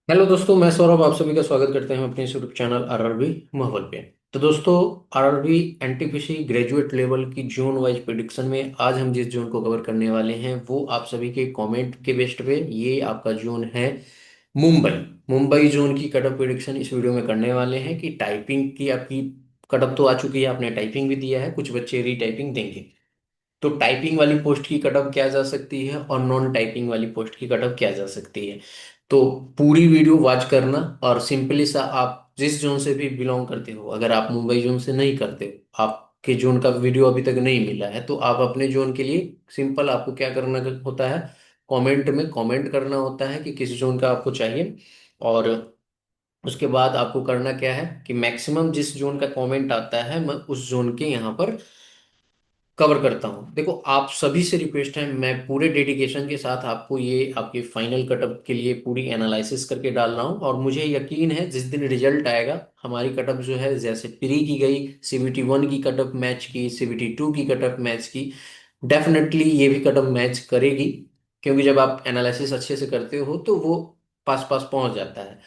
Hello दोस्तों, मैं सौरभ आप सभी का स्वागत करते हैं अपने यूट्यूब चैनल आरआरबी माहौल पे। तो दोस्तों, आरआरबी एनटीपीसी ग्रेजुएट लेवल की जोन वाइज प्रिडिक्शन में आज हम जिस जोन को कवर करने वाले हैं वो आप सभी के कमेंट के बेस्ट पे ये आपका जोन है मुंबई। मुंबई जोन की कटअप प्रिडिक्शन इस वीडियो में करने वाले हैं कि टाइपिंग की आपकी कटअप तो आ चुकी है, आपने टाइपिंग भी दिया है, कुछ बच्चे रीटाइपिंग देंगे। तो टाइपिंग वाली पोस्ट की कटअप क्या जा सकती है और नॉन टाइपिंग वाली पोस्ट की कटअप क्या जा सकती है। तो पूरी वीडियो वॉच करना। और सिंपली सा, आप जिस जोन से भी बिलोंग करते हो, अगर आप मुंबई जोन से नहीं करते हो, आपके जोन का वीडियो अभी तक नहीं मिला है, तो आप अपने जोन के लिए सिंपल आपको क्या करना होता है, कमेंट में कमेंट करना होता है कि किस जोन का आपको चाहिए। और उसके बाद आपको करना क्या है कि मैक्सिमम जिस जोन का कमेंट आता है मैं उस जोन के यहाँ पर कवर करता हूँ। देखो, आप सभी से रिक्वेस्ट है, मैं पूरे डेडिकेशन के साथ आपको ये आपके फाइनल कटअप के लिए पूरी एनालिसिस करके डाल रहा हूँ। और मुझे यकीन है जिस दिन रिजल्ट आएगा, हमारी कटअप जो है जैसे प्री की गई, CBT 1 की कटअप मैच की, CBT 2 की कटअप मैच की, डेफिनेटली ये भी कटअप मैच करेगी। क्योंकि जब आप एनालिसिस अच्छे से करते हो तो वो पास पास पहुंच जाता है।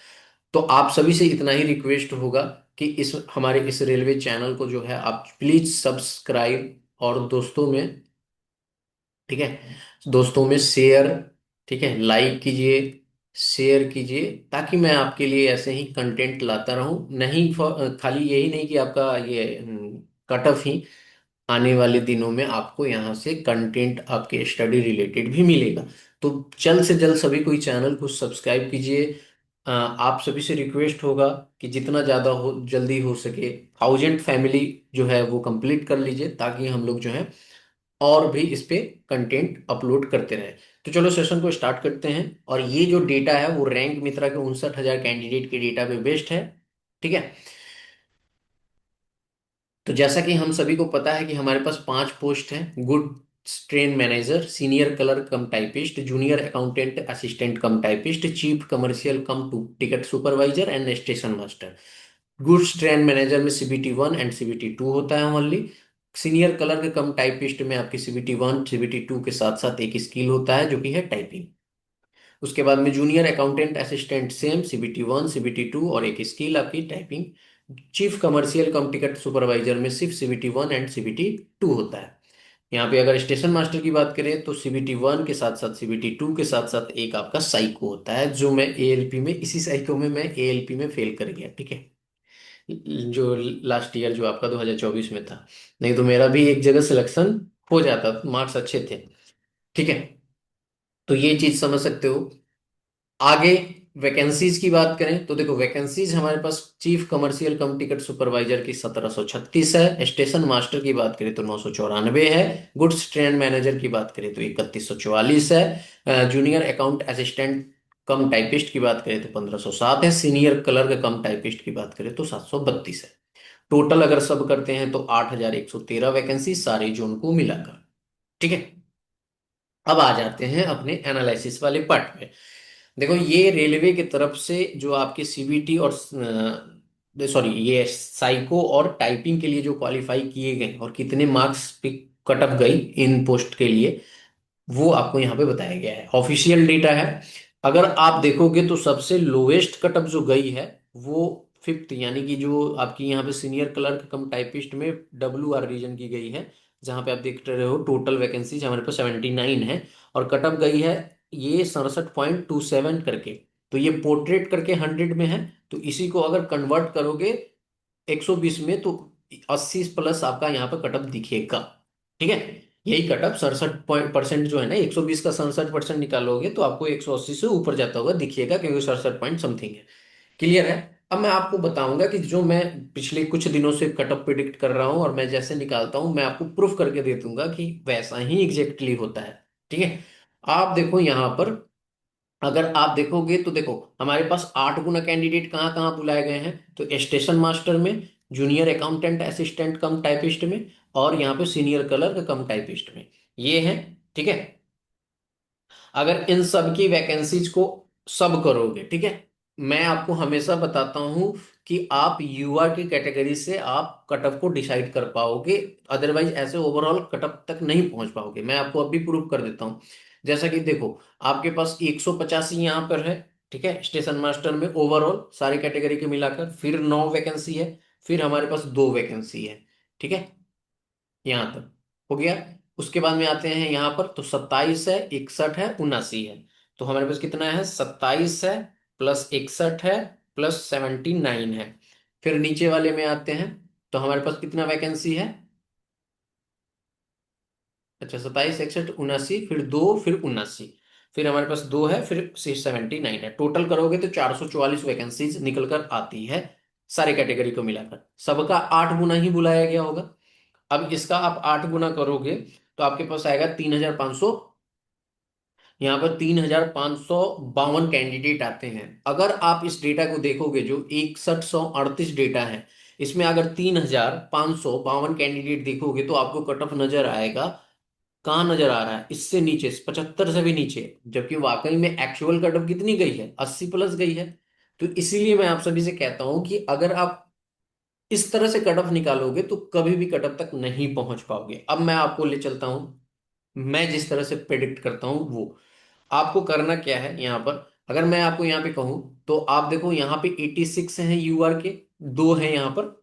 तो आप सभी से इतना ही रिक्वेस्ट होगा कि इस हमारे इस रेलवे चैनल को जो है आप प्लीज सब्सक्राइब और दोस्तों में, ठीक है, दोस्तों में शेयर, ठीक है, लाइक कीजिए, शेयर कीजिए, ताकि मैं आपके लिए ऐसे ही कंटेंट लाता रहूं। नहीं खाली यही नहीं कि आपका ये कट ऑफ ही, आने वाले दिनों में आपको यहाँ से कंटेंट आपके स्टडी रिलेटेड भी मिलेगा। तो जल्द से जल्द सभी कोई चैनल को सब्सक्राइब कीजिए। आप सभी से रिक्वेस्ट होगा कि जितना ज़्यादा हो जल्दी हो सके 1000 फैमिली जो है वो कंप्लीट कर लीजिए, ताकि हम लोग जो है और भी इस पे कंटेंट अपलोड करते रहे। तो चलो सेशन को स्टार्ट करते हैं। और ये जो डेटा है वो रैंक मित्रा के 59,000 कैंडिडेट के डेटा पे बेस्ड है, ठीक है। तो जैसा कि हम सभी को पता है कि हमारे पास 5 पोस्ट हैं: good train manager, senior colour come typist, junior accountant assistant come typist, chief commercial come to ticket supervisor and station master. Goods train manager में CBT 1 एंड CBT 2 होता है ओनली। सीनियर कलर के कम typist में आपकी CBT 1 CBT 2 के साथ साथ एक स्किल होता है जो कि है टाइपिंग। उसके बाद में junior accountant assistant same CBT 1 CBT 2 और एक स्किल आपकी typing. Chief commercial cum ticket supervisor में सिर्फ CBT 1 एंड CBT 2 होता है। यहाँ पे अगर स्टेशन मास्टर की बात करें तो CBT 1 के साथ साथ CBT 2 के साथ साथ एक आपका साइको होता है, जो मैं ALP में, इसी साइको में मैं ALP में फेल कर गया, ठीक है, जो लास्ट ईयर जो आपका 2024 में था। नहीं तो मेरा भी एक जगह सिलेक्शन हो जाता, मार्क्स अच्छे थे, ठीक है। तो ये चीज समझ सकते हो। आगे वैकेंसीज की बात करें तो देखो, वैकेंसीज हमारे पास chief commercial cum ticket supervisor की 1736 है। स्टेशन मास्टर की बात करें तो 994 है। गुड्स ट्रेन मैनेजर की बात करें तो 3144 है। जूनियर अकाउंट असिस्टेंट कम टाइपिस्ट की बात करें तो 1507 है। सीनियर क्लर्क कम टाइपिस्ट की बात करें तो 732 है। टोटल अगर सब करते हैं तो 8113 वैकेंसी सारे जोन को मिलाकर, ठीक है। अब आ जाते हैं अपने एनालिसिस वाले पार्ट में। देखो, ये रेलवे की तरफ से जो आपके CBT और सॉरी, ये साइको और टाइपिंग के लिए जो क्वालिफाई किए गए और कितने मार्क्स पे कटअप गई इन पोस्ट के लिए, वो आपको यहाँ पे बताया गया है, ऑफिशियल डेटा है। अगर आप देखोगे तो सबसे लोएस्ट कटअप जो गई है वो फिफ्थ, यानी कि जो आपकी यहाँ पे सीनियर क्लर्क कम टाइपिस्ट में WR रीजन की गई है, जहाँ पे आप देख रहे हो टोटल वैकेंसीज हमारे पास 79 है। और कटअप गई है ये 67.27 करके। तो ये पोर्ट्रेट करके 100 में है। तो इसी को अगर कन्वर्ट करोगे 120 में, तो 80 प्लस आपका यहाँ पर कटअप दिखेगा, ठीक है। यही कटअप 67% जो है ना, 120 का 67% निकालोगे तो आपको 180 से ऊपर जाता हुआ दिखिएगा, क्योंकि 67 पॉइंट समथिंग है। क्लियर है। अब मैं आपको बताऊंगा कि जो मैं पिछले कुछ दिनों से कटअप प्रिडिक्ट कर रहा हूं और मैं जैसे निकालता हूं, मैं आपको प्रूफ करके दे दूंगा कि वैसा ही एग्जैक्टली होता है, ठीक है। आप देखो यहाँ पर, अगर आप देखोगे तो देखो, हमारे पास 8 गुना कैंडिडेट कहाँ कहाँ बुलाए गए हैं। तो स्टेशन मास्टर में, जूनियर अकाउंटेंट असिस्टेंट कम टाइपिस्ट में, और यहाँ पे सीनियर क्लर्क कम टाइपिस्ट में, ये है, ठीक है। अगर इन सब की वैकेंसीज को सब करोगे, ठीक है, मैं आपको हमेशा बताता हूं कि आप युवा की कैटेगरी से आप कटअप को डिसाइड कर पाओगे, अदरवाइज ऐसे ओवरऑल कटअप तक नहीं पहुंच पाओगे। मैं आपको अभी प्रूव कर देता हूं। जैसा कि देखो, आपके पास 185 यहाँ पर है, ठीक है, स्टेशन मास्टर में ओवरऑल सारी कैटेगरी के मिलाकर फिर 9 वैकेंसी है, फिर हमारे पास 2 वैकेंसी है। ठीक है, यहां तक हो गया। उसके बाद में आते हैं यहां पर, तो 27 है, 61 है, 79 है। तो हमारे पास कितना है, 27 है, प्लस 61 है, प्लस 79 है। फिर नीचे वाले में आते हैं, तो हमारे पास कितना वैकेंसी है, अच्छा 27, 61, 79, फिर 2, फिर 79, फिर हमारे पास 2 है, फिर 79 है। टोटल करोगे तो 444 वैकेंसीज निकल कर आती है, सारे कैटेगरी को मिलाकर। सबका 8 गुना ही बुलाया गया होगा। अब इसका आप 8 गुना करोगे तो आपके पास आएगा 3,500। यहाँ पर 3,552 कैंडिडेट आते हैं। अगर आप इस डेटा को देखोगे जो 6138 डेटा है, इसमें अगर 3,552 कैंडिडेट देखोगे तो आपको कट ऑफ नजर आएगा, कहाँ नजर आ रहा है, इससे नीचे, 75 से भी नीचे। जबकि वाकई में एक्चुअल कट ऑफ कितनी गई है, 80 प्लस गई है। तो इसीलिए मैं आप सभी से कहता हूं कि अगर आप इस तरह से कट ऑफ निकालोगे तो कभी भी कट ऑफ तक नहीं पहुंच पाओगे। अब मैं आपको ले चलता हूं, मैं जिस तरह से प्रेडिक्ट करता हूं वो आपको करना क्या है। यहां पर अगर मैं आपको यहां पे कहूं, तो आप देखो यहां पे 86 हैं यूआर के, 2 हैं यहां पर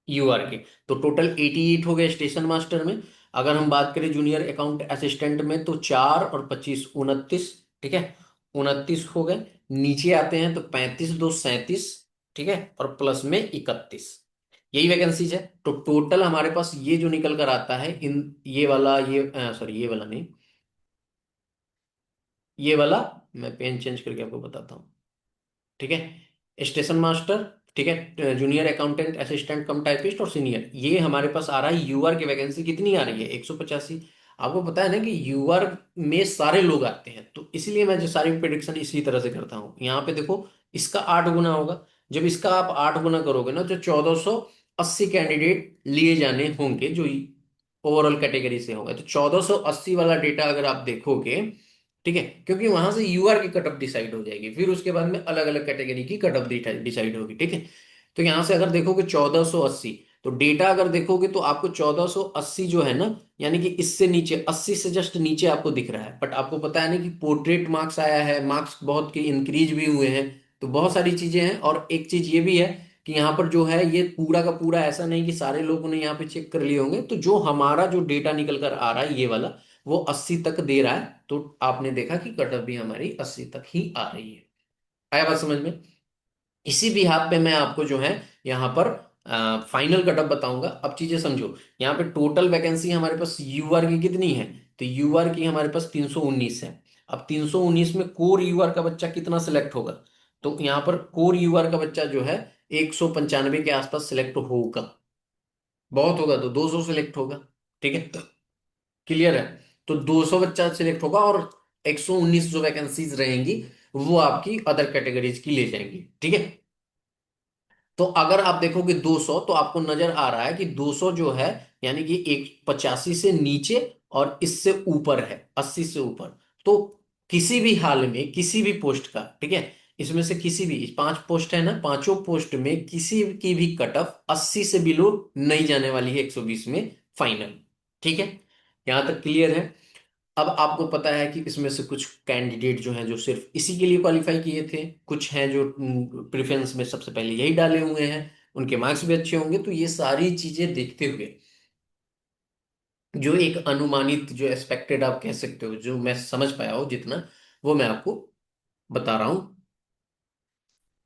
यूआर के, तो टोटल 88 हो गए स्टेशन मास्टर में। अगर हम बात करें जूनियर अकाउंट असिस्टेंट में, तो 4 और 25, 29। ठीक है, 29 हो गए। नीचे आते हैं तो 35, 2, 37। ठीक है, और प्लस में 31, यही वैकेंसीज है। तो टोटल हमारे पास ये जो निकल कर आता है, इन ये वाला, ये सॉरी ये वाला नहीं, ये वाला, मैं पेन चेंज करके आपको बताता हूँ। ठीक है, स्टेशन मास्टर, ठीक है, जूनियर अकाउंटेंट असिस्टेंट कम टाइपिस्ट और सीनियर, ये हमारे पास आ रहा है यूआर की वैकेंसी कितनी आ रही है, 185। आपको पता है ना कि यूआर में सारे लोग आते हैं, तो इसलिए मैं जो सारी प्रिडिक्शन इसी तरह से करता हूँ। यहाँ पे देखो, इसका 8 गुना होगा। जब इसका आप 8 गुना करोगे ना, तो 1480 कैंडिडेट लिए जाने होंगे जो ओवरऑल कैटेगरी से होंगे। तो 1480 वाला डेटा अगर आप देखोगे, ठीक है, क्योंकि वहां से यूआर की कट ऑफ डिसाइड हो जाएगी, फिर उसके बाद में अलग अलग कैटेगरी की कट ऑफ डिसाइड होगी। ठीक है, तो यहां से अगर देखोगे 1480, तो डेटा अगर देखोगे तो आपको 1480 जो है ना, यानी कि इससे नीचे, 80 से जस्ट नीचे आपको दिख रहा है। बट आपको पता है ना कि पोर्ट्रेट मार्क्स आया है, मार्क्स बहुत के इंक्रीज भी हुए हैं। तो बहुत सारी चीजें हैं, और एक चीज ये भी है कि यहाँ पर जो है ये पूरा का पूरा ऐसा नहीं कि सारे लोगों ने यहाँ पे चेक कर लिए होंगे। तो जो हमारा जो डेटा निकल कर आ रहा है ये वाला, वो 80 तक दे रहा है। तो आपने देखा कि कट ऑफ भी हमारी 80 तक ही आ रही है। आया बात समझ में? इसी भी हाथ पे मैं आपको जो है यहाँ पर फाइनल कट ऑफ बताऊंगा। अब चीजें समझो, यहाँ पे टोटल वैकेंसी हमारे पास यूआर की कितनी है, तो यूआर की हमारे पास 319 है। अब 319 में कोर यूआर का बच्चा कितना सिलेक्ट होगा, तो यहाँ पर कोर यूआर का बच्चा जो है 195 के आसपास सिलेक्ट होगा। बहुत होगा तो 200 सिलेक्ट होगा। ठीक है, क्लियर है? तो 200 बच्चा सिलेक्ट होगा, और 119 जो वैकेंसीज रहेंगी वो आपकी अदर कैटेगरीज की ले जाएंगी। ठीक है, तो अगर आप देखोगे 200, तो आपको नजर आ रहा है कि 200 जो है, यानी कि एक 85 से नीचे और इससे ऊपर है, 80 से ऊपर। तो किसी भी हाल में किसी भी पोस्ट का, ठीक है, इसमें से किसी भी 5 पोस्ट है ना, पांचों पोस्ट में किसी की भी कट ऑफ 80 से बिलो नहीं जाने वाली है 120 में, फाइनल। ठीक है, यहां तक क्लियर है? अब आपको पता है कि इसमें से कुछ कैंडिडेट जो हैं जो सिर्फ इसी के लिए क्वालिफाई किए थे, कुछ हैं जो प्रेफरेंस में सबसे पहले यही डाले हुए हैं, उनके मार्क्स भी अच्छे होंगे। तो ये सारी चीजें देखते हुए जो एक अनुमानित, जो एक्सपेक्टेड आप कह सकते हो, जो मैं समझ पाया हूँ जितना, वो मैं आपको बता रहा हूँ।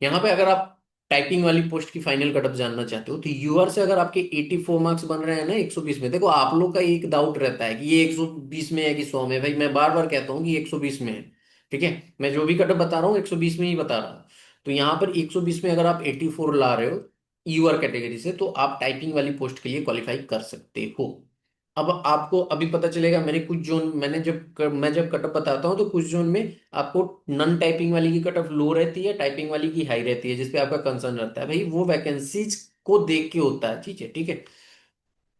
यहाँ पे अगर आप टाइपिंग वाली पोस्ट की फाइनल कटअप जानना चाहते हो, तो यूआर से अगर आपके 84 मार्क्स बन रहे हैं ना 120 में, देखो आप लोग का एक डाउट रहता है कि ये 120 में है कि 100 में। भाई मैं बार बार कहता हूँ कि 120 में है। ठीक है, मैं जो भी कटअप बता रहा हूँ 120 में ही बता रहा हूँ। तो यहाँ पर 120 में अगर आप 84 ला रहे हो यूआर कैटेगरी से, तो आप टाइपिंग वाली पोस्ट के लिए क्वालिफाई कर सकते हो। अब आपको अभी पता चलेगा, मेरे कुछ जोन, मैं जब कटअप बताता हूँ तो कुछ जोन में आपको नन टाइपिंग वाली की कट ऑफ लो रहती है, टाइपिंग वाली की हाई रहती है, जिसपे आपका कंसर्न रहता है। भाई वो वैकेंसीज को देख के होता है चीजें। ठीक है,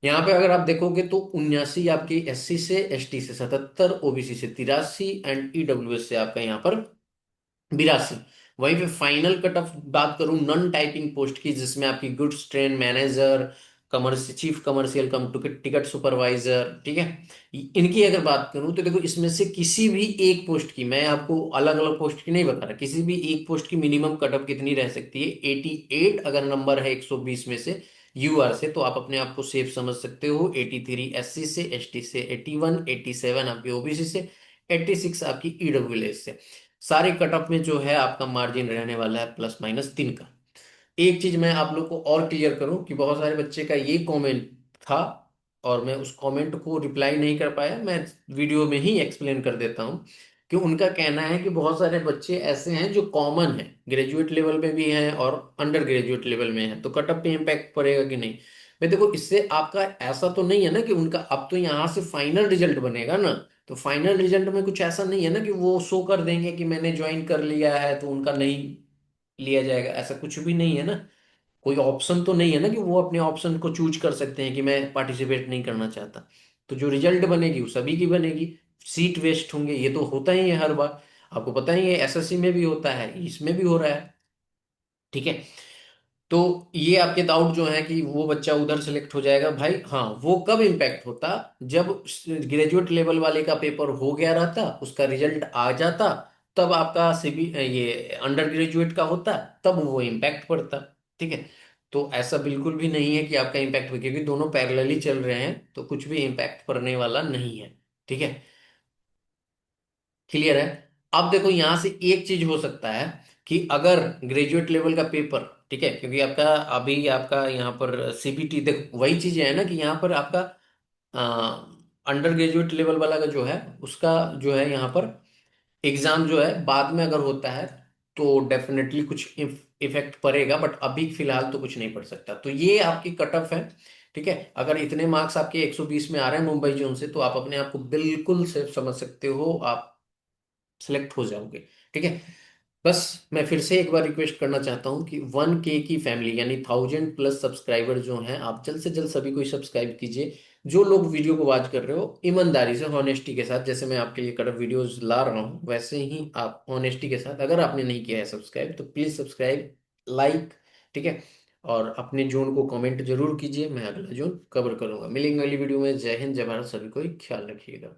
यहाँ पे अगर आप देखोगे तो 79 आपकी एससी से, एसटी से 77, ओबीसी से 83 एंड ईडब्ल्यूएस से आपका यहाँ पर 82। वहीं पे फाइनल कट ऑफ बात करूं नॉन टाइपिंग पोस्ट की, जिसमें आपकी goods train manager, chief commercial cum ticket supervisor, ठीक है। इनकी अगर बात करूं तो देखो, इसमें से किसी भी एक पोस्ट की, मैं आपको अलग अलग पोस्ट की नहीं बता रहा, किसी भी एक पोस्ट की मिनिमम कटअप कितनी रह सकती है, 88 अगर नंबर है 120 में से यूआर से, तो आप अपने आप को सेफ समझ सकते हो। 83 एससी से, एसटी से 81, 87 आपकी ओबीसी से, 86 आपकी ईडब्ल्यूएस से। सारे कटअप में जो है आपका मार्जिन रहने वाला है +- 3 का। एक चीज मैं आप लोग को और क्लियर करूं कि बहुत सारे बच्चे का ये कमेंट था, और मैं उस कमेंट को रिप्लाई नहीं कर पाया, मैं वीडियो में ही एक्सप्लेन कर देता हूं कि उनका कहना है कि बहुत सारे बच्चे ऐसे हैं जो कॉमन है, ग्रेजुएट लेवल में भी हैं और अंडर ग्रेजुएट लेवल में हैं, तो कटअप पे इम्पैक्ट पड़ेगा कि नहीं। भाई देखो, इससे आपका ऐसा तो नहीं है ना कि उनका अब तो यहाँ से फाइनल रिजल्ट बनेगा ना, तो फाइनल रिजल्ट में कुछ ऐसा नहीं है ना कि वो शो कर देंगे कि मैंने ज्वाइन कर लिया है तो उनका नहीं लिया जाएगा, ऐसा कुछ भी नहीं है ना। कोई ऑप्शन तो नहीं है ना कि वो अपने ऑप्शन को चूज कर सकते हैं कि मैं पार्टिसिपेट नहीं करना चाहता। तो जो रिजल्ट बनेगी वो सभी की बनेगी, सीट वेस्ट होंगे, ये तो होता ही है हर बार। आपको पता ही है, एसएससी में भी होता है, इसमें भी हो रहा है, ठीक है। तो ये आपके डाउट जो है कि वो बच्चा उधर सेलेक्ट हो जाएगा, भाई हाँ, वो कब इम्पैक्ट होता, जब ग्रेजुएट लेवल वाले का पेपर हो गया रहता, उसका रिजल्ट आ जाता, तब आपका सीबी ये अंडर ग्रेजुएट का होता, तब वो इम्पैक्ट पड़ता, ठीक है। तो ऐसा बिल्कुल भी नहीं है कि आपका इम्पैक्ट हो, क्योंकि दोनों पैरेलली चल रहे हैं, तो कुछ भी इम्पैक्ट पड़ने वाला नहीं है, ठीक है। क्लियर है। अब देखो, यहां से एक चीज हो सकता है कि अगर ग्रेजुएट लेवल का पेपर, ठीक है, क्योंकि आपका अभी आपका यहाँ पर सीबीटी, देखो वही चीज है ना कि यहाँ पर आपका अंडर ग्रेजुएट लेवल वाला का जो है, उसका जो है यहाँ पर एग्जाम जो है बाद में अगर होता है तो डेफिनेटली कुछ इफेक्ट पड़ेगा, बट अभी फिलहाल तो कुछ नहीं पड़ सकता। तो ये आपकी कट ऑफ है, ठीक है। अगर इतने मार्क्स आपके 120 में आ रहे हैं मुंबई जोन से, तो आप अपने आप को बिल्कुल सेफ समझ सकते हो, आप सिलेक्ट हो जाओगे, ठीक है। बस मैं फिर से एक बार रिक्वेस्ट करना चाहता हूँ कि 1K की फैमिली, यानी 1000+ सब्सक्राइबर जो हैं, आप जल्द से जल्द सभी को सब्सक्राइब कीजिए। जो लोग वीडियो को वॉच कर रहे हो, ईमानदारी से, हॉनेस्टी के साथ, जैसे मैं आपके लिए कड़क वीडियोस ला रहा हूँ, वैसे ही आप हॉनेस्टी के साथ, अगर आपने नहीं किया है सब्सक्राइब, तो प्लीज सब्सक्राइब, लाइक, ठीक है। और अपने जोन को कमेंट जरूर कीजिए, मैं अगला जोन कवर करूंगा। मिलेंगे अगली वीडियो में। जय हिंद, जय भारत, सभी को ख्याल रखिएगा।